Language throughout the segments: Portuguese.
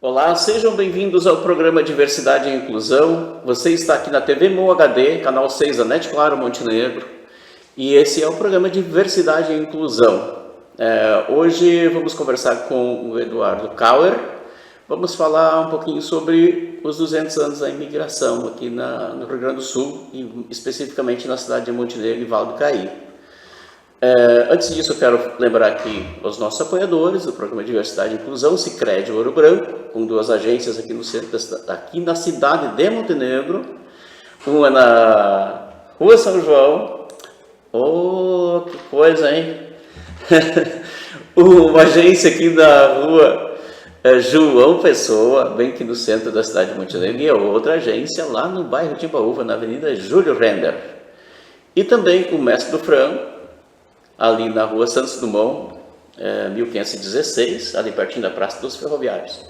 Olá, sejam bem-vindos ao programa Diversidade e Inclusão. Você está aqui na TV Mo HD, canal 6 da NET Claro Montenegro, e esse é o programa Diversidade e Inclusão. Hoje vamos conversar com o Eduardo Kauer. Vamos falar um pouquinho sobre os 200 anos da imigração aqui no Rio Grande do Sul, e especificamente na cidade de Montenegro e Vale do Caí. Antes disso, eu quero lembrar aqui os nossos apoiadores do programa Diversidade e Inclusão, Sicredi Ouro Branco, com duas agências aqui no centro, aqui na cidade de Montenegro, uma na Rua São João. Oh, que coisa, hein? Uma agência aqui na Rua João Pessoa, bem aqui no centro da cidade de Montenegro, e a outra agência lá no bairro Timbaúva, na Avenida Júlio Render. E também o Mestre do Frango, ali na Rua Santos Dumont, 1516, ali pertinho da Praça dos Ferroviários.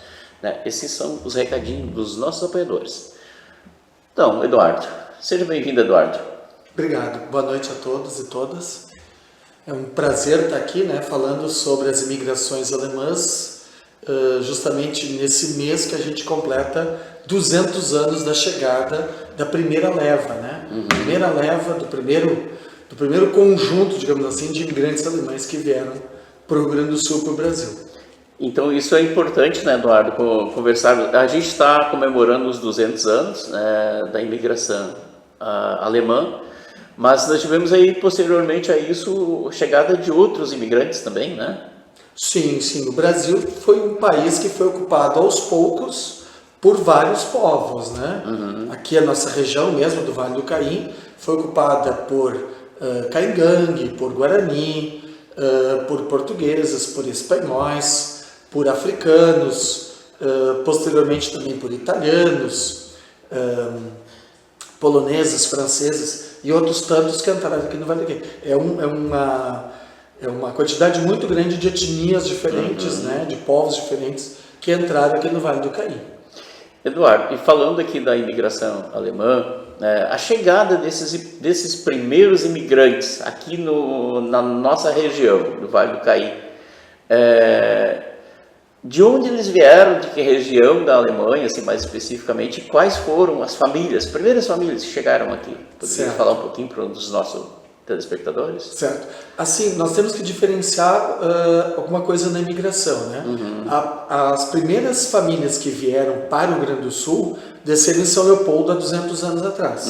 Esses são os recadinhos dos nossos apoiadores. Então, Eduardo, seja bem-vindo, Eduardo. Obrigado, boa noite a todos e todas. É um prazer estar aqui, falando sobre as imigrações alemãs, justamente nesse mês que a gente completa 200 anos da chegada da primeira leva, Primeira leva do primeiro conjunto, digamos assim, de imigrantes alemães que vieram para o Rio Grande do Sul, para o Brasil. Então isso é importante, Eduardo, conversar. A gente está comemorando os 200 anos da imigração alemã, mas nós tivemos aí, posteriormente a isso, a chegada de outros imigrantes também, Sim. O Brasil foi um país que foi ocupado aos poucos por vários povos, Aqui a nossa região mesmo, do Vale do Caí, foi ocupada por Caingangue, por Guarani, por portugueses, por espanhóis, por africanos, posteriormente também por italianos, poloneses, franceses e outros tantos que entraram aqui no Vale do Caí. É uma quantidade muito grande de etnias diferentes, de povos diferentes que entraram aqui no Vale do Caí. Eduardo, e falando aqui da imigração alemã, a chegada desses primeiros imigrantes aqui na nossa região, do Vale do Caí, de onde eles vieram, de que região da Alemanha, assim, mais especificamente, quais foram as primeiras famílias que chegaram aqui? Poderia falar um pouquinho para um dos nossos telespectadores? Certo. Assim, nós temos que diferenciar alguma coisa na imigração, As primeiras famílias que vieram para o Rio Grande do Sul desceram em São Leopoldo há 200 anos atrás.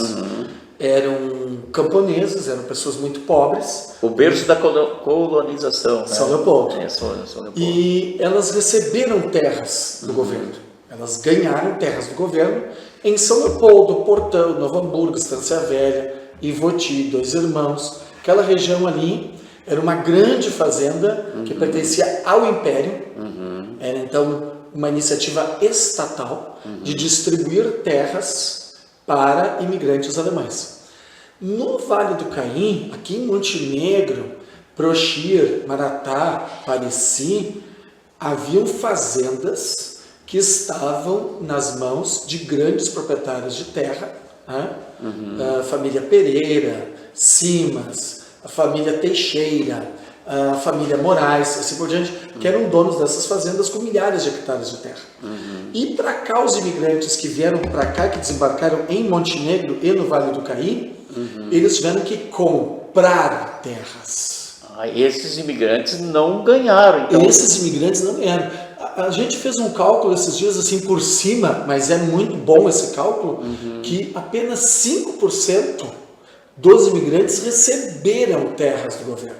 Eram camponeses, eram pessoas muito pobres. O berço da colonização. São Leopoldo. São Leopoldo. E elas receberam terras do governo. Elas ganharam terras do governo em São Leopoldo, Portão, Novo Hamburgo, Estância Velha, Ivoti, Dois Irmãos. Aquela região ali era uma grande fazenda que pertencia ao Império. Era então uma iniciativa estatal de distribuir terras para imigrantes alemães. No Vale do Caí, aqui em Montenegro, Prochir, Maratá, Pareci, haviam fazendas que estavam nas mãos de grandes proprietários de terra, a família Pereira, Simas, a família Teixeira, a família Moraes, assim por diante, que eram donos dessas fazendas com milhares de hectares de terra. E para cá, os imigrantes que vieram para cá, que desembarcaram em Montenegro e no Vale do Caí, eles tiveram que comprar terras. Esses imigrantes não ganharam, então. Esses imigrantes não ganharam. A gente fez um cálculo esses dias assim por cima, mas é muito bom esse cálculo, que apenas 5% dos imigrantes receberam terras do governo.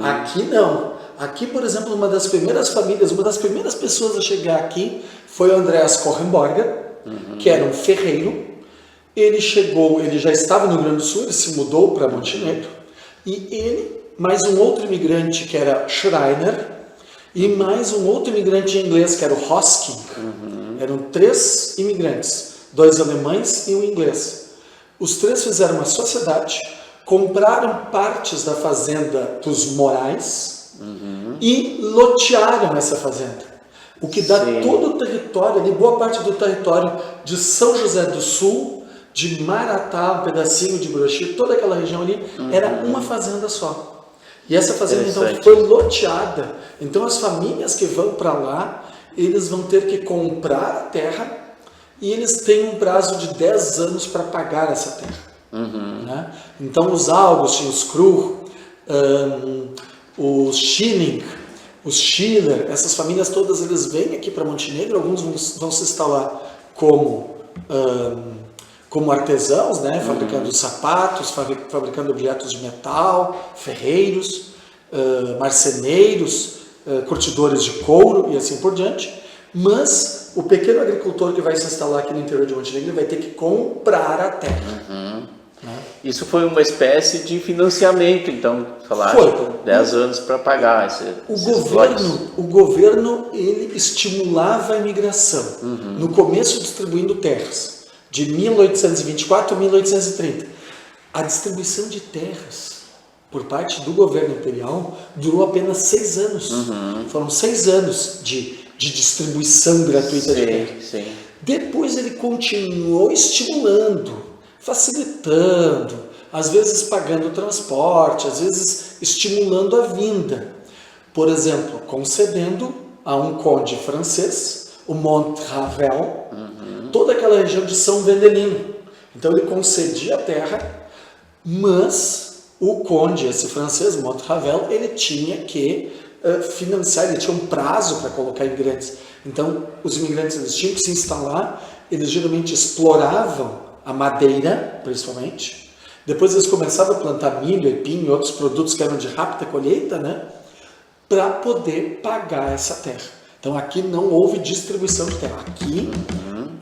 Aqui não. Aqui, por exemplo, uma das primeiras famílias, uma das primeiras pessoas a chegar aqui foi o Andreas Korrenborger, que era um ferreiro. Ele já estava no Rio Grande do Sul, ele se mudou para Montenegro, e ele, mais um outro imigrante que era Schreiner, e mais um outro imigrante inglês que era o Hosking. Eram 3 imigrantes, 2 alemães e um inglês. Os 3 fizeram uma sociedade, compraram partes da fazenda dos Morais e lotearam essa fazenda. O que dá todo o território, ali, boa parte do território de São José do Sul, de Maratá, um pedacinho de Brochir, toda aquela região ali, era uma fazenda só. E essa fazenda então foi loteada. Então as famílias que vão para lá, eles vão ter que comprar a terra e eles têm um prazo de 10 anos para pagar essa terra. Né? Então os August, os Kruh, os Schilling, os Schiller, essas famílias todas, eles vêm aqui para Montenegro, alguns vão se instalar como artesãos, né? Fabricando sapatos, fabricando objetos de metal, ferreiros, marceneiros, curtidores de couro e assim por diante. Mas o pequeno agricultor que vai se instalar aqui no interior de Montenegro vai ter que comprar a terra. Né? Isso foi uma espécie de financiamento, então, falaram, 10 anos para pagar o governo ele estimulava a imigração, no começo distribuindo terras, de 1824 a 1830. A distribuição de terras por parte do governo imperial durou apenas 6 anos. Foram 6 anos de distribuição gratuita de terra. Sim. Depois ele continuou estimulando, facilitando, às vezes pagando o transporte, às vezes estimulando a vinda. Por exemplo, concedendo a um conde francês, o Montravel, toda aquela região de São Vendelino. Então ele concedia a terra, mas o conde, esse francês, Montravel, ele tinha que financiar, ele tinha um prazo para colocar imigrantes. Então os imigrantes eles tinham que se instalar, eles geralmente exploravam a madeira, principalmente. Depois eles começavam a plantar milho, pinho e outros produtos que eram de rápida colheita, né? Para poder pagar essa terra. Então aqui não houve distribuição de terra. Aqui,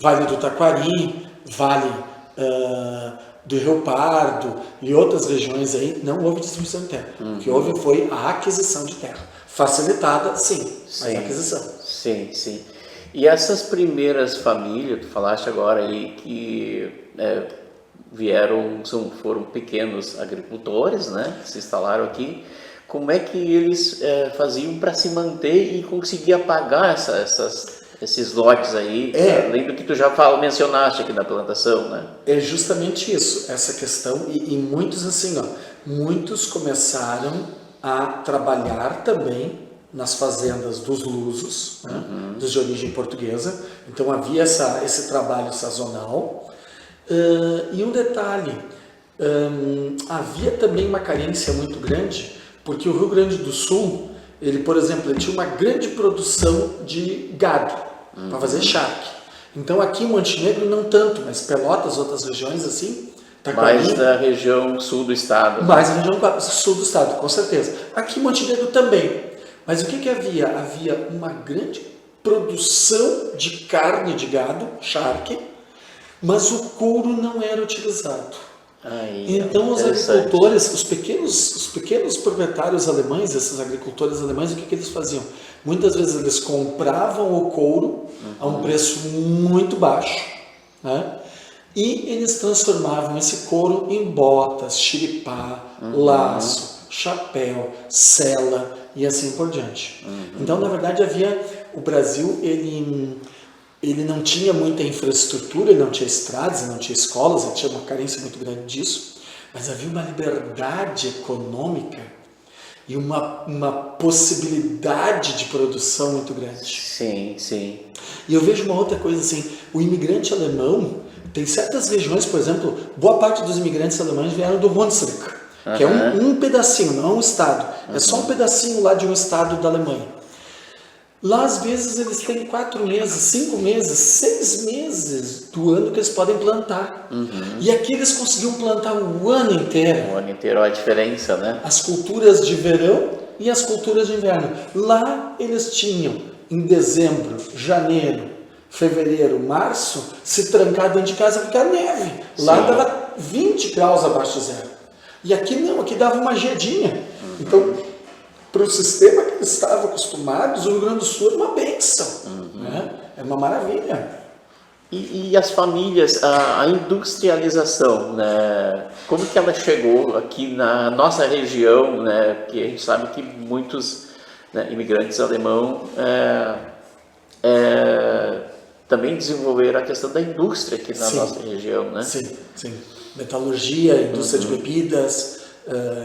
Vale do Taquari, Vale do Rio Pardo e outras regiões aí, não houve distribuição de terra. O que houve foi a aquisição de terra. Facilitada, sim, mas aquisição. Sim. E essas primeiras famílias, tu falaste agora aí que foram pequenos agricultores, né, que se instalaram aqui. Como é que eles faziam para se manter e conseguir pagar esses lotes aí, além do que tu já mencionaste aqui na plantação, né? É justamente isso, essa questão, e muitos assim, muitos começaram a trabalhar também nas fazendas dos lusos, né, dos de origem portuguesa. Então havia esse trabalho sazonal. E um detalhe, havia também uma carência muito grande, porque o Rio Grande do Sul, ele, por exemplo, ele tinha uma grande produção de gado para fazer charque. Então aqui em Montenegro não tanto, mas Pelotas, outras regiões assim, mais da região sul do estado. Mais da região sul do estado, com certeza. Aqui em Montenegro também. Mas o que havia? Havia uma grande produção de carne de gado, charque, mas o couro não era utilizado. Então os agricultores, os pequenos proprietários alemães, esses agricultores alemães, o que eles faziam? Muitas vezes eles compravam o couro a um preço muito baixo, né? E eles transformavam esse couro em botas, xiripá, laço, chapéu, sela e assim por diante. Então, na verdade, o Brasil, ele não tinha muita infraestrutura, ele não tinha estradas, ele não tinha escolas, ele tinha uma carência muito grande disso, mas havia uma liberdade econômica e uma possibilidade de produção muito grande. Sim. E eu vejo uma outra coisa assim, o imigrante alemão, tem certas regiões, por exemplo, boa parte dos imigrantes alemães vieram do Hunsrück, que é um pedacinho, não é um estado, é só um pedacinho lá de um estado da Alemanha. Lá, às vezes, eles têm 4 meses, 5 meses, 6 meses do ano que eles podem plantar. E aqui eles conseguiam plantar o ano inteiro. O ano inteiro, a diferença, né? As culturas de verão e as culturas de inverno. Lá, eles tinham, em dezembro, janeiro, fevereiro, março, se trancar dentro de casa porque era neve. Lá dava 20 graus abaixo de zero. E aqui não, aqui dava uma geadinha. Então, para o sistema que eles estavam acostumados, o Rio Grande do Sul era uma bênção, né? É uma maravilha. E as famílias, a industrialização, né? Como que ela chegou aqui na nossa região, né? Que a gente sabe que muitos, né, imigrantes alemãos também desenvolveram a questão da indústria aqui na nossa região, né? Sim. Metalurgia, indústria de bebidas,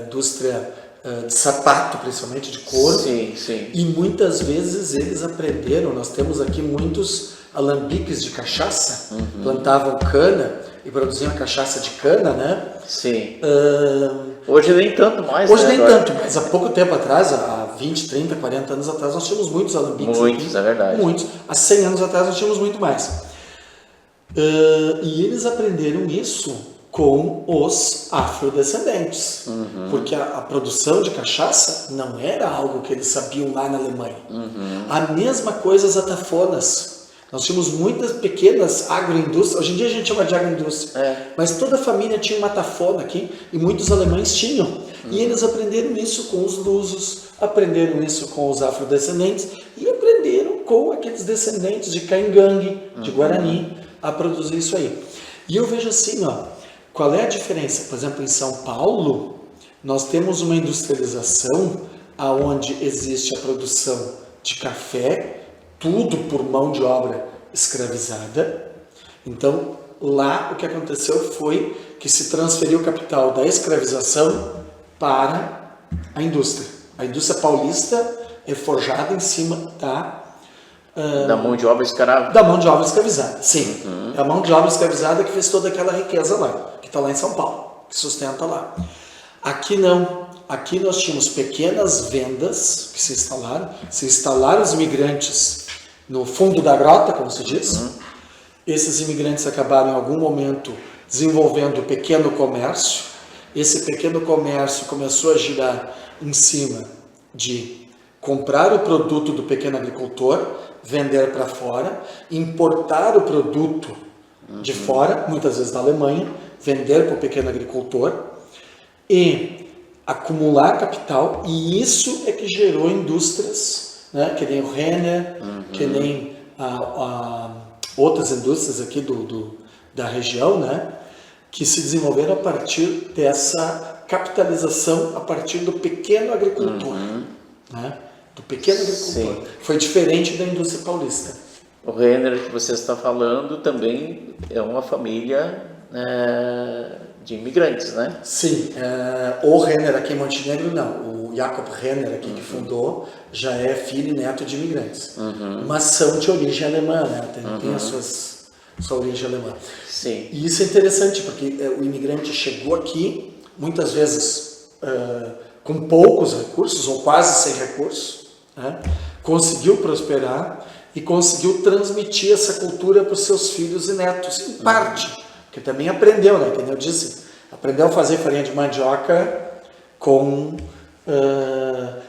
indústria de sapato, principalmente de couro. Sim, sim. E muitas vezes eles aprenderam, nós temos aqui muitos alambiques de cachaça, plantavam cana e produziam cachaça de cana, né? Sim. Hoje nem tanto mais, Hoje né, nem agora? tanto, mas há pouco tempo atrás, há 20, 30, 40 anos atrás, nós tínhamos muitos alambiques. Muitos, aqui. é verdade. Muitos. Há 100 anos atrás nós tínhamos muito mais. E eles aprenderam isso com os afrodescendentes, porque a produção de cachaça não era algo que eles sabiam lá na Alemanha. A mesma coisa as atafonas. Nós tínhamos muitas pequenas agroindústrias, hoje em dia a gente chama de agroindústria, mas toda a família tinha uma atafona aqui, e muitos alemães tinham. E eles aprenderam isso com os lusos, aprenderam isso com os afrodescendentes, e aprenderam com aqueles descendentes de Caingangue, de Guarani, a produzir isso aí. E eu vejo assim, ó, qual é a diferença? Por exemplo, em São Paulo, nós temos uma industrialização onde existe a produção de café, tudo por mão de obra escravizada. Então, lá o que aconteceu foi que se transferiu o capital da escravização para a indústria. A indústria paulista é forjada em cima da mão de obra escrava. Da mão de obra escravizada, sim. É a mão de obra escravizada que fez toda aquela riqueza lá, que está lá em São Paulo, que sustenta lá. Aqui não. Aqui nós tínhamos pequenas vendas que se instalaram os imigrantes no fundo da grota, como se diz. Esses imigrantes acabaram em algum momento desenvolvendo pequeno comércio. Esse pequeno comércio começou a girar em cima de comprar o produto do pequeno agricultor, vender para fora, importar o produto de fora, muitas vezes da Alemanha, vender para o pequeno agricultor e acumular capital, e isso é que gerou indústrias, né, que nem o Renner, que nem outras indústrias aqui da região, né, que se desenvolveram a partir dessa capitalização, a partir do pequeno agricultor, né, do pequeno agricultor. Sim. Foi diferente da indústria paulista. O Renner que você está falando também é uma família de imigrantes, né? Sim, o Renner aqui em Montenegro não, o Jakob Renner aqui que fundou já é filho e neto de imigrantes, mas são de origem alemã, né? Tem a sua origem alemã. Sim. E isso é interessante porque o imigrante chegou aqui muitas vezes com poucos recursos ou quase sem recursos, né? Conseguiu prosperar e conseguiu transmitir essa cultura para os seus filhos e netos, em parte, porque também aprendeu, né? Como eu disse, aprendeu a fazer farinha de mandioca com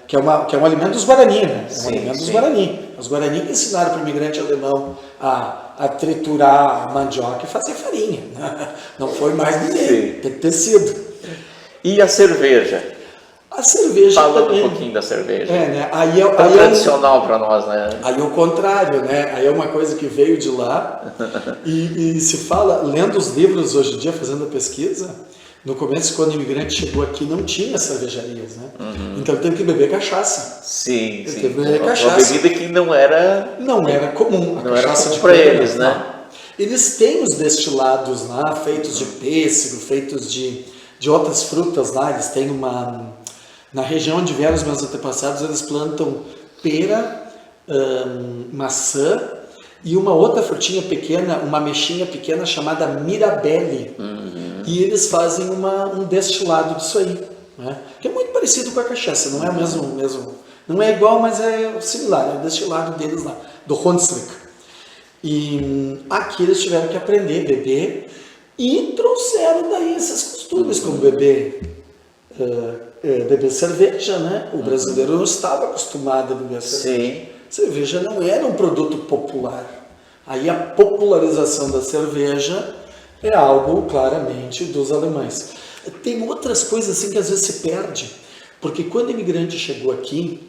que é um alimento dos Guarani, né? É um alimento dos Guarani. Os Guarani que ensinaram para o imigrante alemão a triturar a mandioca e fazer farinha. Não foi mais ninguém, tem que ter sido. E a cerveja? A cerveja Falando também. Um pouquinho da cerveja. Né? Tradicional para nós, né? Aí é o contrário, né? Aí é uma coisa que veio de lá e se fala, lendo os livros hoje em dia, fazendo a pesquisa, no começo, quando o imigrante chegou aqui, não tinha cervejarias, né? Então ele teve que beber cachaça. Sim, ele sim. Teve que beber cachaça. Uma bebida que não era comum. Não era comum para eles, né? Não. Eles têm os destilados lá, feitos de pêssego, feitos de outras frutas lá. Eles têm na região onde vieram os meus antepassados, eles plantam pera, maçã e uma outra frutinha pequena, uma mexinha pequena chamada mirabelle. E eles fazem um destilado disso aí, né? Que é muito parecido com a cachaça, não é o mesmo, não é igual, mas é similar, é o destilado deles lá, do Hunsrück. E aqui eles tiveram que aprender a beber e trouxeram daí esses costumes, como beber cerveja, né? O brasileiro não estava acostumado a beber cerveja. Sim. Cerveja não era um produto popular. Aí a popularização da cerveja é algo claramente dos alemães. Tem outras coisas assim que às vezes se perde, porque quando o imigrante chegou aqui,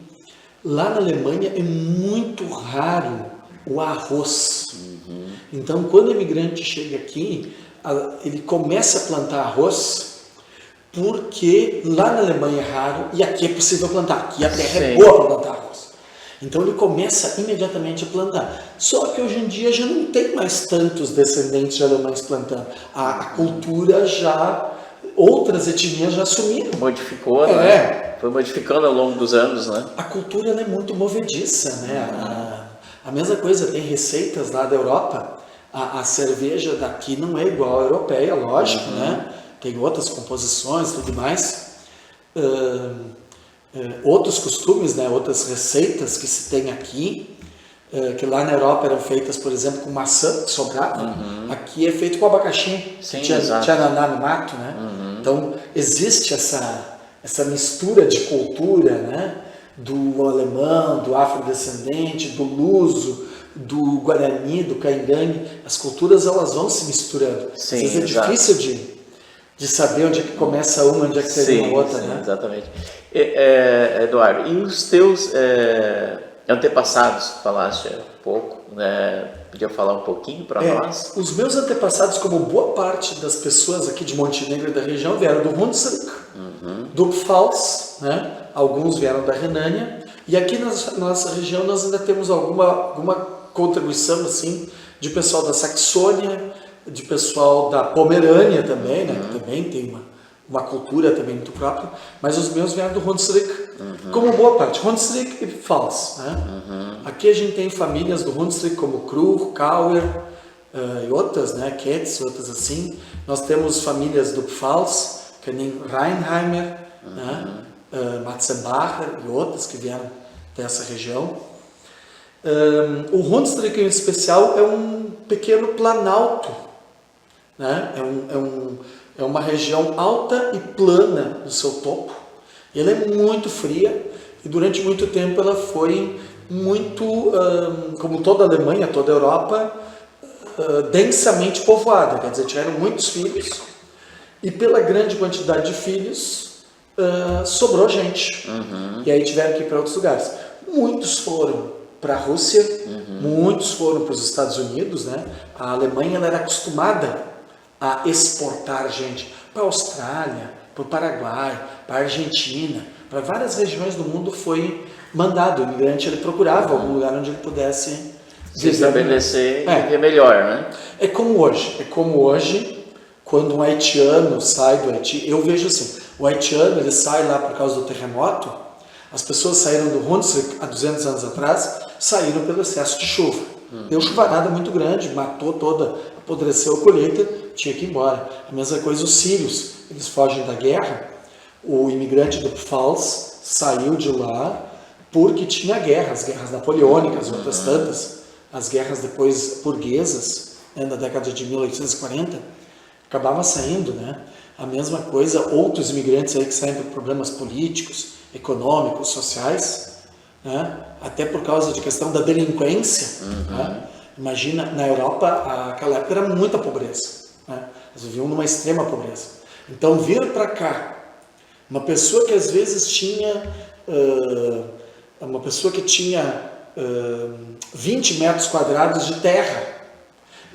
lá na Alemanha é muito raro o arroz. Então quando o imigrante chega aqui, ele começa a plantar arroz, porque lá na Alemanha é raro e aqui é possível plantar. Aqui a terra é boa para plantar arroz. Então ele começa imediatamente a plantar. Só que hoje em dia já não tem mais tantos descendentes de alemães plantando. A cultura outras etnias já assumiram. Modificou, né? foi modificando ao longo dos anos, né? A cultura ela é muito movediça, né? A mesma coisa, tem receitas lá da Europa. A cerveja daqui não é igual à europeia, lógico, né? Tem outras composições e tudo mais. Outros costumes, né? Outras receitas que se tem aqui, que lá na Europa eram feitas, por exemplo, com maçã, que sobrava. Aqui é feito com abacaxi, Sim, que tinha naná no mato, né? Então, existe essa mistura de cultura, né? Do alemão, do afrodescendente, do luso, do guarani, do caingangue. As culturas elas vão se misturando. Sim, às vezes é difícil de saber onde é que começa uma, onde é que termina a outra, né? Exatamente. Eduardo, e os teus antepassados, falaste um pouco, né? Podia falar um pouquinho para nós? Os meus antepassados, como boa parte das pessoas aqui de Montenegro e da região, vieram do Hunsrück, do Pfalz, né? Alguns vieram da Renânia, e aqui na nossa região nós ainda temos alguma contribuição assim, de pessoal da Saxônia, de pessoal da Pomerânia também, né? Que também tem uma cultura também muito própria, mas os meus vieram do Hunsrück, como boa parte, Hunsrück e Pfalz, né? Aqui a gente tem famílias do Hunsrück como Kruch, Kauer e outras, né? Ketz, outras assim. Nós temos famílias do Pfalz, que nem Reinheimer, né? Matzenbacher e outras que vieram dessa região. O Hunsrück em especial é um pequeno planalto, né? É uma região alta e plana no seu topo. Ela é muito fria e durante muito tempo ela foi muito, como toda a Alemanha, toda a Europa, densamente povoada. Quer dizer, tiveram muitos filhos e pela grande quantidade de filhos sobrou gente. E aí tiveram que ir para outros lugares. Muitos foram para a Rússia, muitos foram para os Estados Unidos, né? A Alemanha ela era acostumada a exportar gente para a Austrália, para o Paraguai, para a Argentina, para várias regiões do mundo foi mandado. O imigrante ele procurava algum lugar onde ele pudesse se estabelecer e viver melhor, né? É como hoje, quando um haitiano sai do Haiti, eu vejo assim, o haitiano ele sai lá por causa do terremoto, as pessoas saíram do Hunsrück há 200 anos atrás, saíram pelo excesso de chuva. Deu chuvarada muito grande, matou toda, apodreceu a colheita, tinha que ir embora. A mesma coisa os sírios, eles fogem da guerra. O imigrante do Pfalz saiu de lá porque tinha guerra, as guerras napoleônicas, outras tantas, as guerras depois burguesas, né, na década de 1840, acabava saindo, né? A mesma coisa, outros imigrantes aí que saem por problemas políticos, econômicos, sociais, né? Até por causa de questão da delinquência. Né? Imagina, na Europa, aquela época era muita pobreza. Né? Eles viviam numa extrema pobreza. Então, vir para cá, uma pessoa que às vezes tinha, 20 metros quadrados de terra,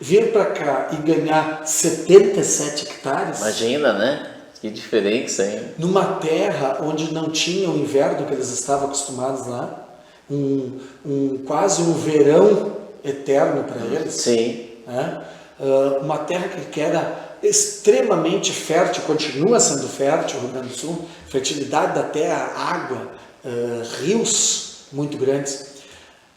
vir para cá e ganhar 77 hectares... Imagina, né? Que diferença, hein? Numa terra onde não tinha o inverno que eles estavam acostumados lá, quase um verão eterno para eles. Sim. Né? Uma terra que era extremamente fértil, continua sendo fértil, o Rio Grande do Sul, fertilidade da terra, água, rios muito grandes.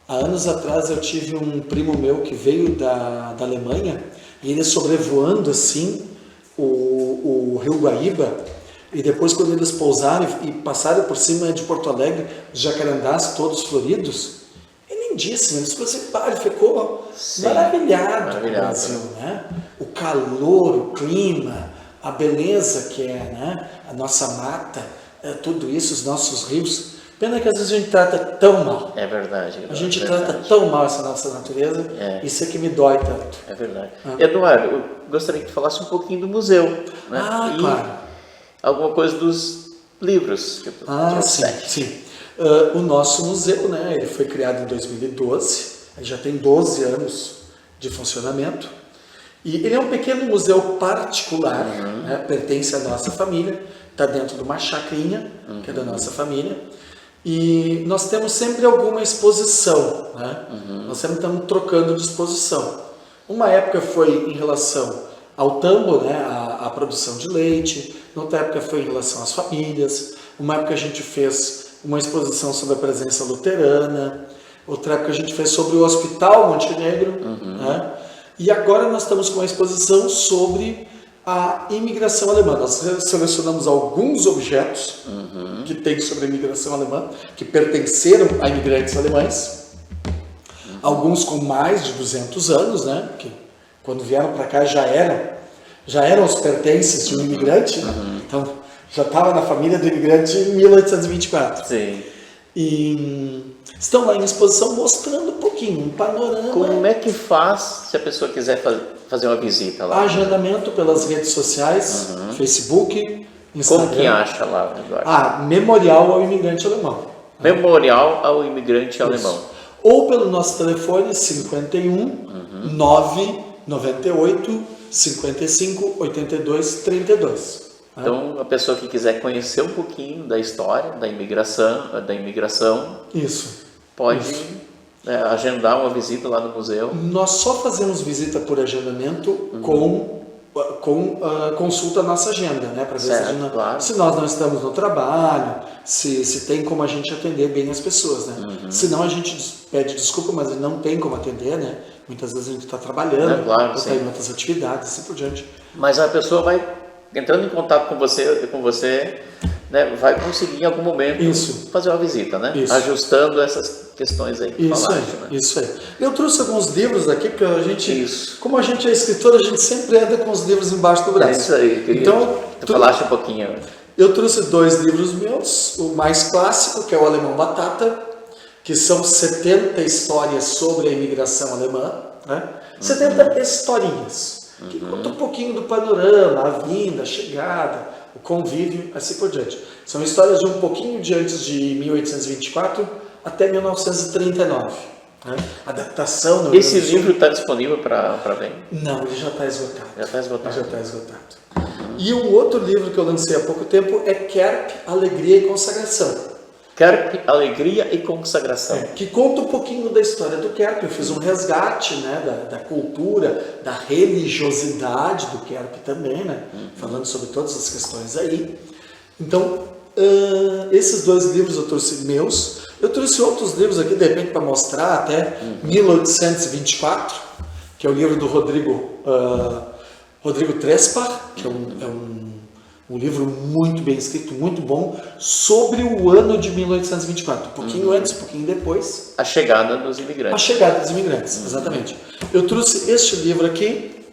Há anos atrás eu tive um primo meu que veio da Alemanha e ele sobrevoando assim o Rio Guaíba, e depois quando eles pousaram e passaram por cima de Porto Alegre, os jacarandás todos floridos, é lindíssimo, ele ficou maravilhado com o Brasil, né? O calor, o clima, a beleza que é, né? A nossa mata, tudo isso, os nossos rios. Pena que às vezes a gente trata tão mal. É verdade. A gente trata tão mal essa nossa natureza, isso é que me dói tanto. É verdade. Eduardo, eu gostaria que tu falasse um pouquinho do museu. Né? Claro. Alguma coisa dos livros que tu sim. O nosso museu, né, ele foi criado em 2012, ele já tem 12 anos de funcionamento. E ele é um pequeno museu particular, né, pertence à nossa família, está dentro de uma chacrinha, que é da nossa família. E nós temos sempre alguma exposição, né? Nós sempre estamos trocando de exposição. Uma época foi em relação ao tambo, né? A produção de leite, noutra época foi em relação às famílias, Uma época a gente fez uma exposição sobre a presença luterana, outra época a gente fez sobre o Hospital Montenegro, né? E agora nós estamos com uma exposição sobre a imigração alemã. Nós selecionamos alguns objetos que tem sobre a imigração alemã, que pertenceram a imigrantes alemães, alguns com mais de 200 anos, né? Que quando vieram para cá já eram os pertences de um imigrante, né? Então já estava na família do imigrante em 1824. Sim. E estão lá em exposição mostrando um pouquinho, um panorama. Como é que faz se a pessoa quiser fazer uma visita lá? Agendamento pelas redes sociais, Facebook, Instagram. Como que acha lá, Eduardo? Memorial ao imigrante alemão. Memorial ao imigrante alemão. Ou pelo nosso telefone 51 998 55 82 32. Então, a pessoa que quiser conhecer um pouquinho da história da imigração, Isso. pode agendar uma visita lá no museu. Nós só fazemos visita por agendamento com consulta a nossa agenda, né? Para ver Certo, claro. se nós não estamos no trabalho, se tem como a gente atender bem as pessoas, né? Senão a gente pede desculpa, mas não tem como atender, né? Muitas vezes a gente está trabalhando, claro, ou está em outras atividades, assim por diante. Mas a pessoa vai entrando em contato com você, né, vai conseguir em algum momento fazer uma visita, né? Isso. Ajustando essas questões aí que falaste, né? Isso aí. Eu trouxe alguns livros aqui, porque a gente, como a gente é escritor, a gente sempre anda com os livros embaixo do braço. É isso aí. Então, tu falaste um pouquinho. Eu trouxe 2 livros meus, o mais clássico, que é o Alemão Batata, que são 70 histórias sobre a imigração alemã, né? 70 historinhas, que contam um pouquinho do panorama, a vinda, a chegada, o convívio, assim por diante. São histórias de um pouquinho de antes de 1824 até 1939. Né? Adaptação... Esse livro está disponível para venda? Não, ele já está esgotado. Já está esgotado. Já está esgotado. E um outro livro que eu lancei há pouco tempo é Kerp, Alegria e Consagração. Kerp, Alegria e Consagração. Que conta um pouquinho da história do Kerp. Eu fiz um resgate, né, da cultura, da religiosidade do Kerp também, né, falando sobre todas as questões aí. Então, esses 2 livros eu trouxe meus. Eu trouxe outros livros aqui, de repente, para mostrar até 1824, que é o livro do Rodrigo Trespach, que é um livro muito bem escrito, muito bom, sobre o ano de 1824. Um pouquinho antes, um pouquinho depois. A chegada dos imigrantes. A chegada dos imigrantes, exatamente. Eu trouxe este livro aqui,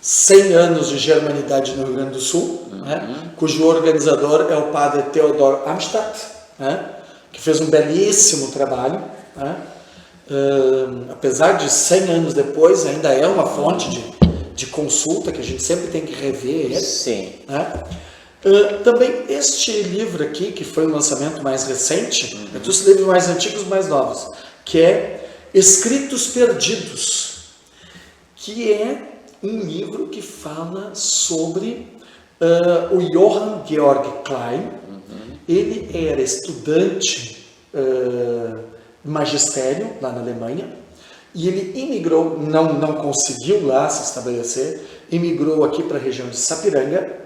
100 anos de germanidade no Rio Grande do Sul, né, cujo organizador é o padre Theodor Amstadt, né, que fez um belíssimo trabalho. Né, apesar de 100 anos depois, ainda é uma fonte de consulta que a gente sempre tem que rever ele. Sim. Né. Também este livro aqui, que foi um lançamento mais recente, eu trouxe livros mais antigos, mais novos, que é Escritos Perdidos, que é um livro que fala sobre o Johann Georg Klein. Ele era estudante de magistério lá na Alemanha, e ele imigrou, não conseguiu lá se estabelecer, imigrou aqui para a região de Sapiranga,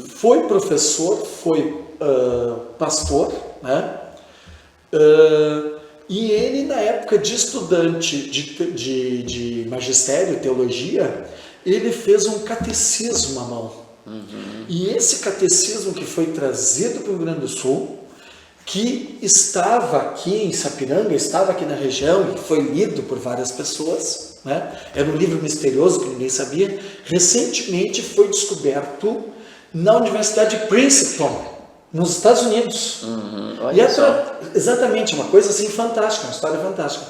foi professor, foi pastor, né? E ele, na época de estudante de magistério, teologia, ele fez um catecismo à mão. E esse catecismo que foi trazido para o Rio Grande do Sul, que estava aqui em Sapiranga, estava aqui na região, e foi lido por várias pessoas, né? Era um livro misterioso que ninguém sabia. Recentemente foi descoberto na Universidade de Princeton, nos Estados Unidos. Exatamente, uma coisa assim fantástica, uma história fantástica.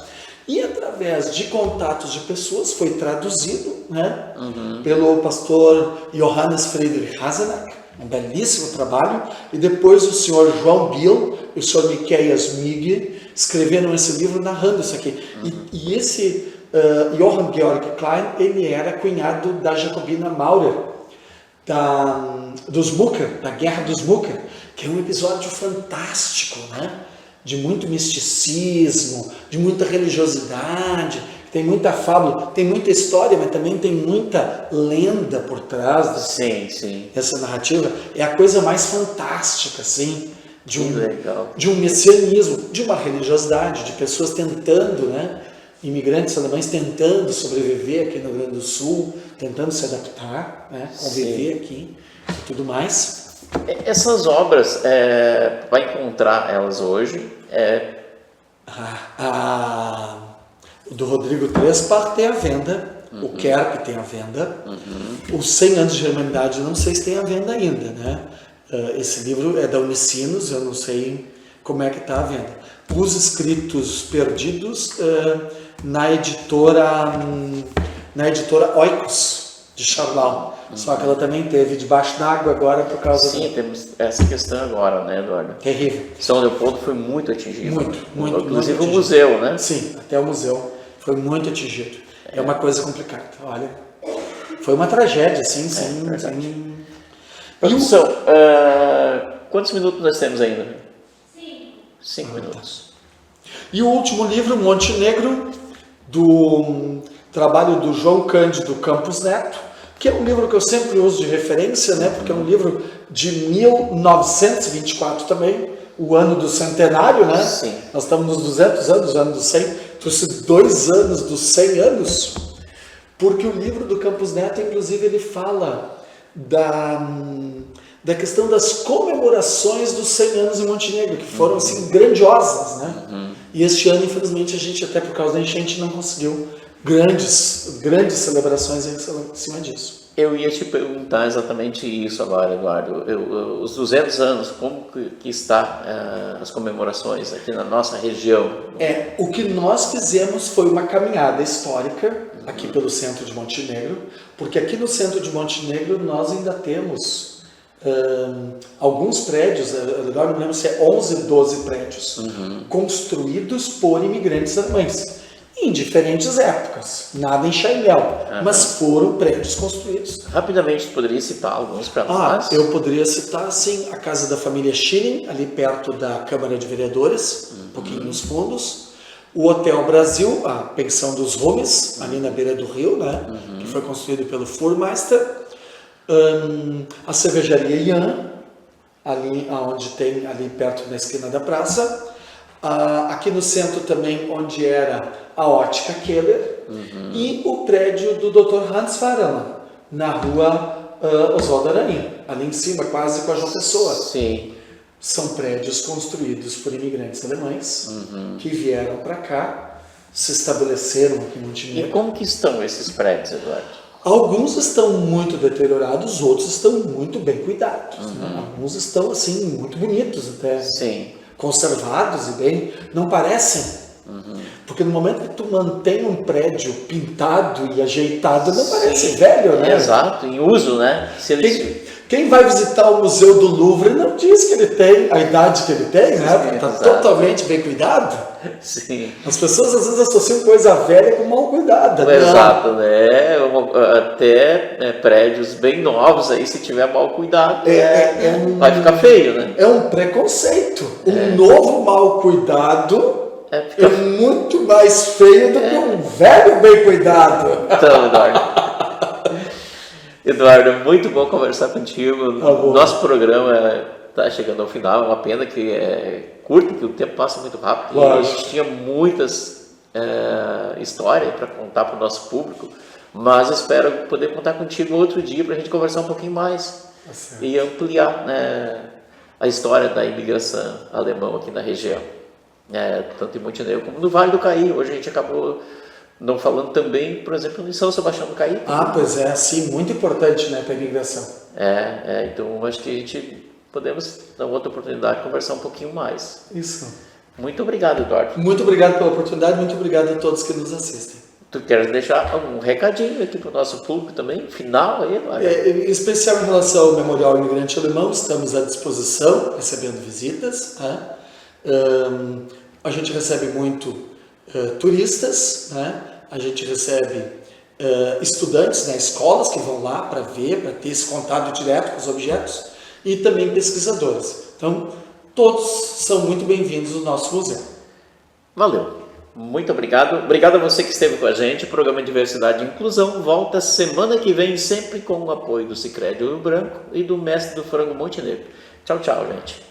E através de contatos de pessoas foi traduzido, né, pelo pastor Johannes Friedrich Hasenack, um belíssimo trabalho, e depois o senhor João Bill e o senhor Miqueias Mig escreveram esse livro narrando isso aqui. E esse Johann Georg Klein, ele era cunhado da Jacobina Maurer, dos Mucker, da Guerra dos Mucker, que é um episódio fantástico, né? De muito misticismo, de muita religiosidade, tem muita fábula, tem muita história, mas também tem muita lenda por trás dessa narrativa. É a coisa mais fantástica, assim, de um messianismo, de uma religiosidade, de pessoas tentando, né, imigrantes alemães tentando sobreviver aqui no Rio Grande do Sul, tentando se adaptar, né, conviver aqui e tudo mais. Essas obras, vai encontrar elas hoje? O do Rodrigo Trespar tem à venda, o Kerp tem à venda, os 100 anos de Germanidade não sei se tem à venda ainda, né? Esse livro é da Unicinos, eu não sei como é que está à venda. Os Escritos Perdidos, na editora Oikos, de Charlau. Só que ela também teve debaixo d'água agora por causa Sim, temos essa questão agora, né, Eduardo? Terrível. São Leopoldo foi muito atingido. Muito. Inclusive muito o museu, né? Sim, até o museu foi muito atingido. É uma coisa complicada. Olha, foi uma tragédia, sim. Produção, quantos minutos nós temos ainda? 5 minutos. E o último livro, Montenegro, do trabalho do João Cândido Campos Neto, que é um livro que eu sempre uso de referência, né? Porque é um livro de 1924 também, o ano do centenário, né? Sim. Nós estamos nos 200 anos, o ano dos 100, trouxe 2 anos dos 100 anos, porque o livro do Campos Neto, inclusive, ele fala da questão das comemorações dos 100 anos em Montenegro, que foram assim grandiosas, né? E este ano, infelizmente, a gente, até por causa da enchente, não conseguiu grandes celebrações em cima disso. Eu ia te perguntar exatamente isso agora, Eduardo. Os 200 anos, como que está as comemorações aqui na nossa região? O que nós fizemos foi uma caminhada histórica aqui pelo centro de Montenegro, porque aqui no centro de Montenegro nós ainda temos alguns prédios, agora não me lembro se é 11, 12 prédios, construídos por imigrantes alemães. Em diferentes épocas, nada em Chaimel, mas foram prédios construídos. Rapidamente, poderia citar alguns para nós? Eu poderia citar, sim, a casa da família Schilling, ali perto da Câmara de Vereadores, um pouquinho nos fundos. O Hotel Brasil, a pensão dos Rumes, ali na beira do rio, né, que foi construído pelo Fuhrmeister. A cervejaria Ian, ali perto da esquina da praça. Aqui no centro também, onde era a ótica Keller, e o prédio do Dr. Hans Faraman, na rua Oswaldo Aranha, ali em cima, quase com a João Pessoa. Sim. São prédios construídos por imigrantes alemães que vieram para cá, se estabeleceram aqui em Montenegro. E como que estão esses prédios, Eduardo? Alguns estão muito deteriorados, outros estão muito bem cuidados. Né? Alguns estão assim muito bonitos até. Sim. Conservados e bem, não parecem. Porque no momento que tu mantém um prédio pintado e ajeitado, não parece velho, né? Exato, em uso, né? Quem vai visitar o Museu do Louvre não diz que ele tem a idade que ele tem, né? Porque está totalmente bem cuidado. Sim. As pessoas às vezes associam coisa velha com mal cuidada. Exato, né? Até prédios bem novos aí, se tiver mal cuidado, vai ficar feio, né? É um preconceito. Um novo mal cuidado é muito mais feio do que um velho bem cuidado. Então, Eduardo, muito bom conversar contigo. Nosso programa está chegando ao final. É uma pena que é curto, que o tempo passa muito rápido. E a gente tinha muitas histórias para contar para o nosso público, mas espero poder contar contigo outro dia para a gente conversar um pouquinho mais e ampliar, né, a história da imigração alemã aqui na região, tanto em Montenegro como no Vale do Caí. Hoje a gente acabou não falando também, por exemplo, em São Sebastião do Caí. Pois é, sim, muito importante, né, para a imigração. Então acho que a gente podemos, na outra oportunidade, conversar um pouquinho mais. Isso. Muito obrigado, Eduardo. Muito obrigado pela oportunidade, muito obrigado a todos que nos assistem. Tu queres deixar algum recadinho aqui para o nosso público também, final aí, Eduardo? Em especial em relação ao Memorial Imigrante Alemão, estamos à disposição, recebendo visitas. A gente recebe muito turistas, né? A gente recebe estudantes, né, escolas que vão lá para ver, para ter esse contato direto com os objetos, e também pesquisadores. Então, todos são muito bem-vindos no nosso museu. Valeu. Muito obrigado. Obrigado a você que esteve com a gente. O programa Diversidade e Inclusão volta semana que vem, sempre com o apoio do Sicredi Ouro Branco e do Mestre do Frango Montenegro. Tchau, tchau, gente.